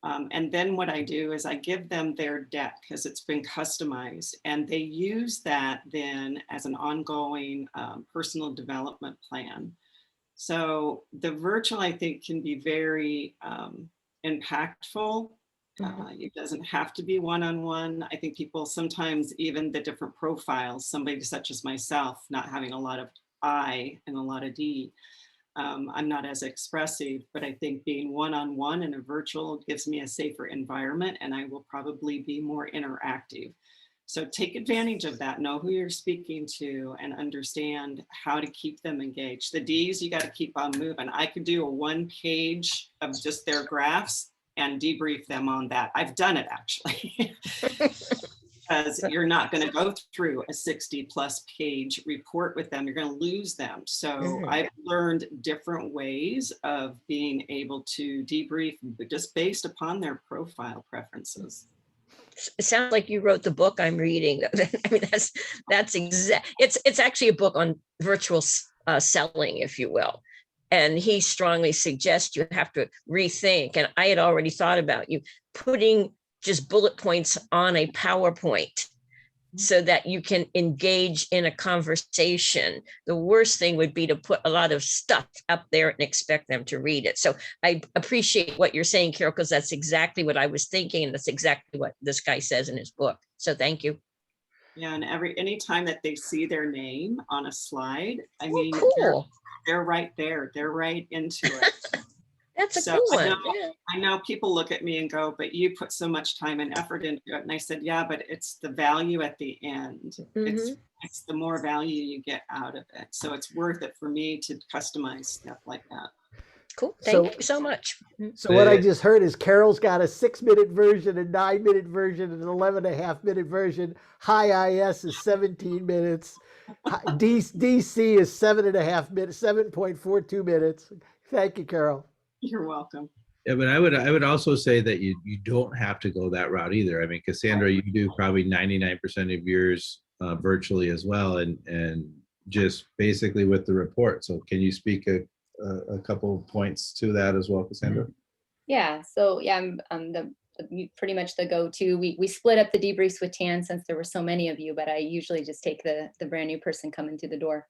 And then what I do is I give them their deck because it's been customized, and they use that then as an ongoing personal development plan. So the virtual, I think, can be very impactful. It doesn't have to be one-on-one. I think people sometimes, even the different profiles, somebody such as myself, not having a lot of I and a lot of D, I'm not as expressive, but I think being one-on-one in a virtual gives me a safer environment, and I will probably be more interactive. So take advantage of that, know who you're speaking to, and understand how to keep them engaged. The D's, you got to keep on moving. I could do a 1 page of just their graphs and debrief them on that. I've done it actually. Because you're not going to go through a 60+ page report with them. You're going to lose them. So I've learned different ways of being able to debrief just based upon their profile preferences. It sounds like you wrote the book I'm reading. I mean, that's exact. It's actually a book on virtual selling, if you will. And he strongly suggests you have to rethink. And I had already thought about you putting just bullet points on a PowerPoint so that you can engage in a conversation. The worst thing would be to put a lot of stuff up there and expect them to read it. So I appreciate what you're saying, Carol, because that's exactly what I was thinking. And that's exactly what this guy says in his book. So thank you. Yeah, and anytime that they see their name on a slide, I mean, cool. They're right there. They're right into it. That's a cool one. I know people look at me and go, but you put so much time and effort into it. And I said, yeah, but it's the value at the end. It's the more value you get out of it. So it's worth it for me to customize stuff like that. Cool. Thank you so much. So what I just heard is Carol's got a 6-minute version, a 9-minute version, and an 11.5-minute version. High IS is 17 minutes. DC is 7.5 minutes, 7.42 minutes. Thank you, Carol. You're welcome. Yeah, but I would also say that you don't have to go that route either. I mean, Cassandra, you do probably 99% of yours virtually as well, and just basically with the report. So can you speak a couple of points to that as well, Cassandra? Yeah, so yeah, I'm pretty much the go-to. We split up the debriefs with Tan since there were so many of you, but I usually just take the brand new person coming through the door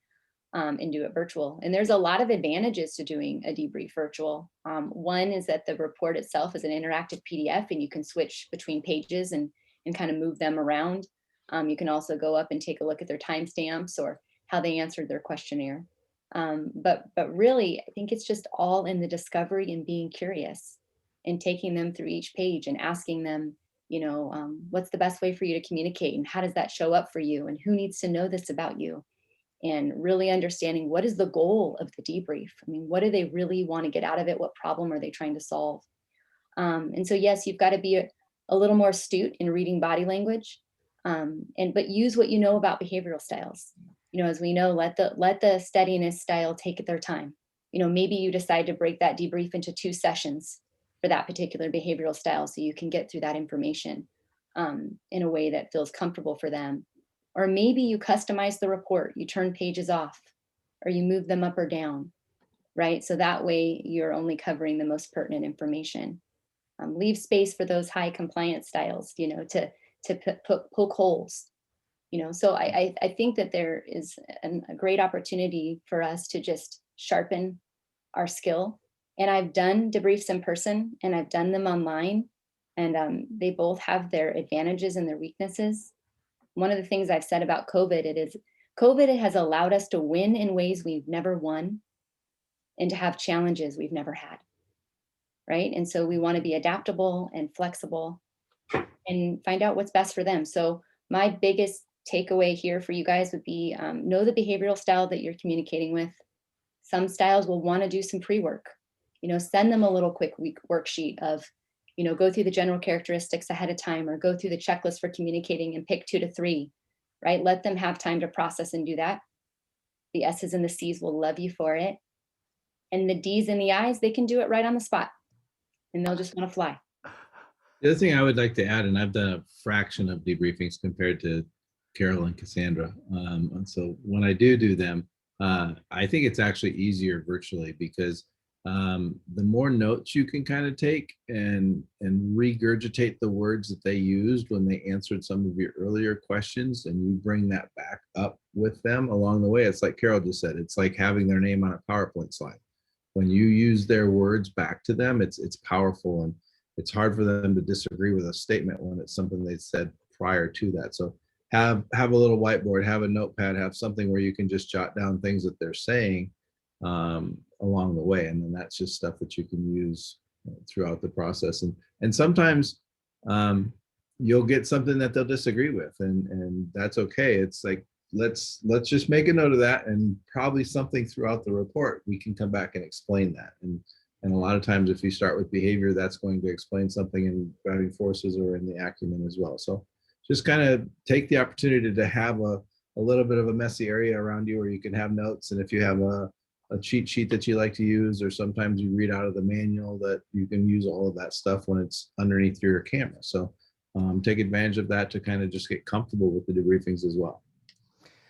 and do it virtual. And there's a lot of advantages to doing a debrief virtual. One is that the report itself is an interactive PDF, and you can switch between pages and kind of move them around. You can also go up and take a look at their timestamps or how they answered their questionnaire. But really, I think it's just all in the discovery and being curious and taking them through each page and asking them, what's the best way for you to communicate, and how does that show up for you, and who needs to know this about you, and really understanding what is the goal of the debrief. I mean, what do they really want to get out of it? What problem are they trying to solve? And so, yes, you've got to be a little more astute in reading body language, but use what you know about behavioral styles. As we know, let the steadiness style take their time. Maybe you decide to break that debrief into 2 sessions for that particular behavioral style, so you can get through that information in a way that feels comfortable for them. Or maybe you customize the report, you turn pages off, or you move them up or down, right? So that way you're only covering the most pertinent information. Leave space for those high compliance styles, to poke holes. So I think that there is a great opportunity for us to just sharpen our skill. And I've done debriefs in person and I've done them online, and they both have their advantages and their weaknesses. One of the things I've said about COVID has allowed us to win in ways we've never won and to have challenges we've never had, right? And so we want to be adaptable and flexible and find out what's best for them. So my biggest takeaway here for you guys would be know the behavioral style that you're communicating with. Some styles will want to do some pre-work. Send them a little quick week worksheet of, go through the general characteristics ahead of time, or go through the checklist for communicating and pick 2 to 3, right? Let them have time to process and do that. The S's and the C's will love you for it. And the D's and the I's, they can do it right on the spot, and they'll just want to fly. The other thing I would like to add, and I've done a fraction of debriefings compared to Carol and Cassandra. And so when I do them, I think it's actually easier virtually, because the more notes you can kind of take and regurgitate the words that they used when they answered some of your earlier questions, and you bring that back up with them along the way. It's like Carol just said, it's like having their name on a PowerPoint slide. When you use their words back to them, it's powerful, and it's hard for them to disagree with a statement when it's something they said prior to that. So have a little whiteboard, have a notepad, have something where you can just jot down things that they're saying along the way. And then that's just stuff that you can use throughout the process. And sometimes you'll get something that they'll disagree with, and that's okay. It's like, let's just make a note of that, and probably something throughout the report, we can come back and explain that. And a lot of times, if you start with behavior, that's going to explain something in driving forces or in the acumen as well. So just kind of take the opportunity to have a little bit of a messy area around you where you can have notes. And if you have a cheat sheet that you like to use, or sometimes you read out of the manual, that you can use all of that stuff when it's underneath your camera. So take advantage of that to kind of just get comfortable with the debriefings as well.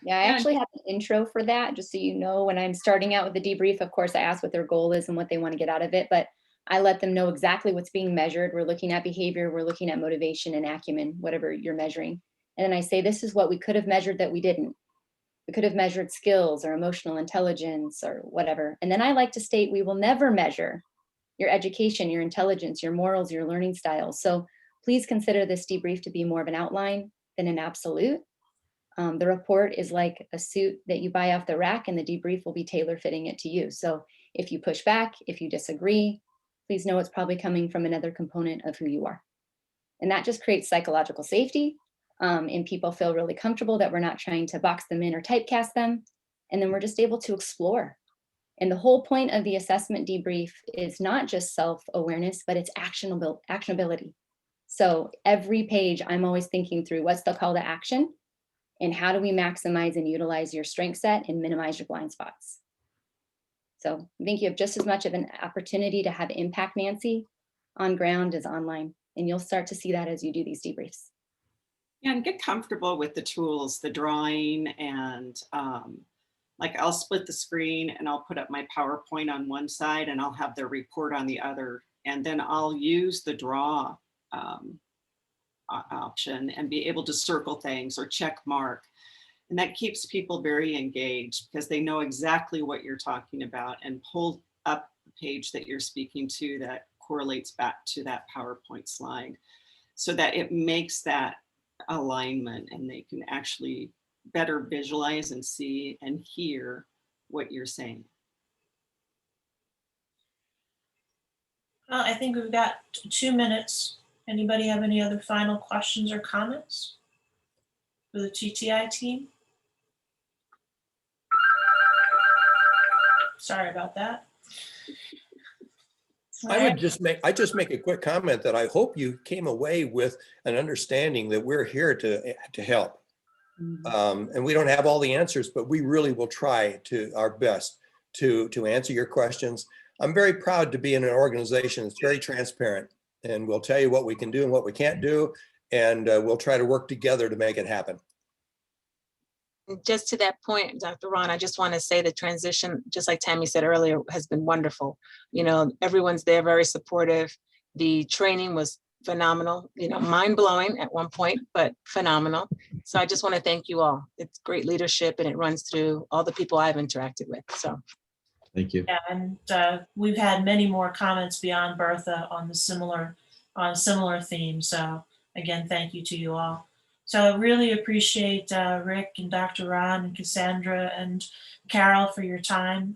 Yeah, I actually have an intro for that, just so you know. When I'm starting out with the debrief, of course, I ask what their goal is and what they want to get out of it, but I let them know exactly what's being measured. We're looking at behavior, we're looking at motivation and acumen, whatever you're measuring. And then I say, this is what we could have measured that we didn't. We could have measured skills or emotional intelligence or whatever. And then I like to state, we will never measure your education, your intelligence, your morals, your learning styles. So please consider this debrief to be more of an outline than an absolute. The report is like a suit that you buy off the rack, and the debrief will be tailor fitting it to you. So if you push back, if you disagree, please know it's probably coming from another component of who you are. And that just creates psychological safety, and people feel really comfortable that we're not trying to box them in or typecast them. And then we're just able to explore. And the whole point of the assessment debrief is not just self-awareness, but it's actionability. So every page, I'm always thinking through, what's the call to action? And how do we maximize and utilize your strength set and minimize your blind spots? So I think you have just as much of an opportunity to have impact, Nancy, on ground as online. And you'll start to see that as you do these debriefs. Yeah, and get comfortable with the tools, the drawing, and like I'll split the screen and I'll put up my PowerPoint on one side and I'll have their report on the other. And then I'll use the draw option and be able to circle things or check mark. And that keeps people very engaged because they know exactly what you're talking about, and pull up the page that you're speaking to that correlates back to that PowerPoint slide, so that it makes that alignment and they can actually better visualize and see and hear what you're saying. Well, I think we've got 2 minutes. Anybody have any other final questions or comments for the TTI team? Sorry about that. I just make a quick comment that I hope you came away with an understanding that we're here to help. And we don't have all the answers, but we really will try to our best to answer your questions. I'm very proud to be in an organization that's very transparent, and we'll tell you what we can do and what we can't do, and we'll try to work together to make it happen. Just to that point, Dr. Ron, I just want to say the transition, just like Tammy said earlier, has been wonderful. Everyone's there, very supportive. The training was phenomenal, mind blowing at one point, but phenomenal. So I just want to thank you all. It's great leadership, and it runs through all the people I've interacted with. So thank you. Yeah, and we've had many more comments beyond Bertha on similar themes. So again, thank you to you all. So I really appreciate Rick and Dr. Ron and Cassandra and Carol for your time.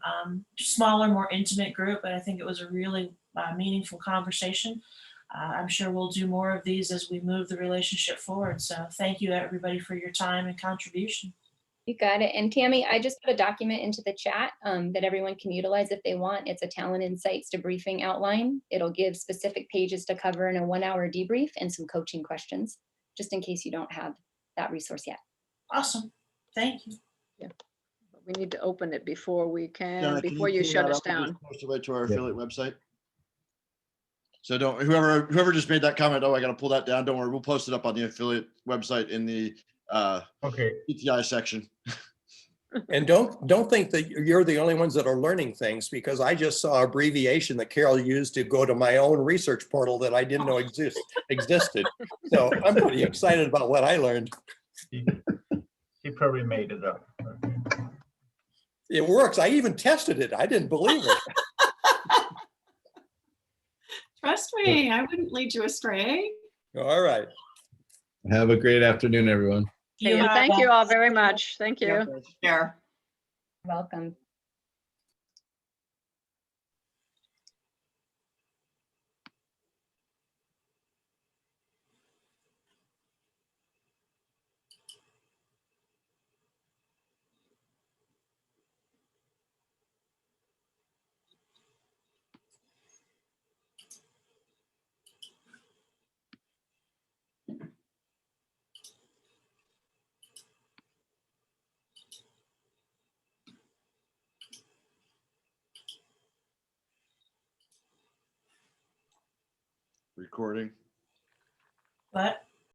Smaller, more intimate group, but I think it was a really meaningful conversation. I'm sure we'll do more of these as we move the relationship forward. So thank you everybody for your time and contribution. You got it. And Tammy, I just put a document into the chat that everyone can utilize if they want. It's a Talent Insights debriefing outline. It'll give specific pages to cover in a 1-hour debrief and some coaching questions, just in case you don't have that resource yet. Awesome. Thank you. Yeah. But we need to open it before we Donna, can, before you pull shut that us up and just down. Post it right to our Yeah. affiliate website. So don't, whoever just made that comment, oh, I got to pull that down. Don't worry, we'll post it up on the affiliate website in the TTI section. And don't think that you're the only ones that are learning things, because I just saw abbreviation that Carol used to go to my own research portal that I didn't know existed. So I'm pretty excited about what I learned. He probably made it up. It works. I even tested it. I didn't believe it. Trust me, I wouldn't lead you astray. All right. Have a great afternoon, everyone. You Well, have thank that. you all very much. Thank you. There. Welcome. Recording. What?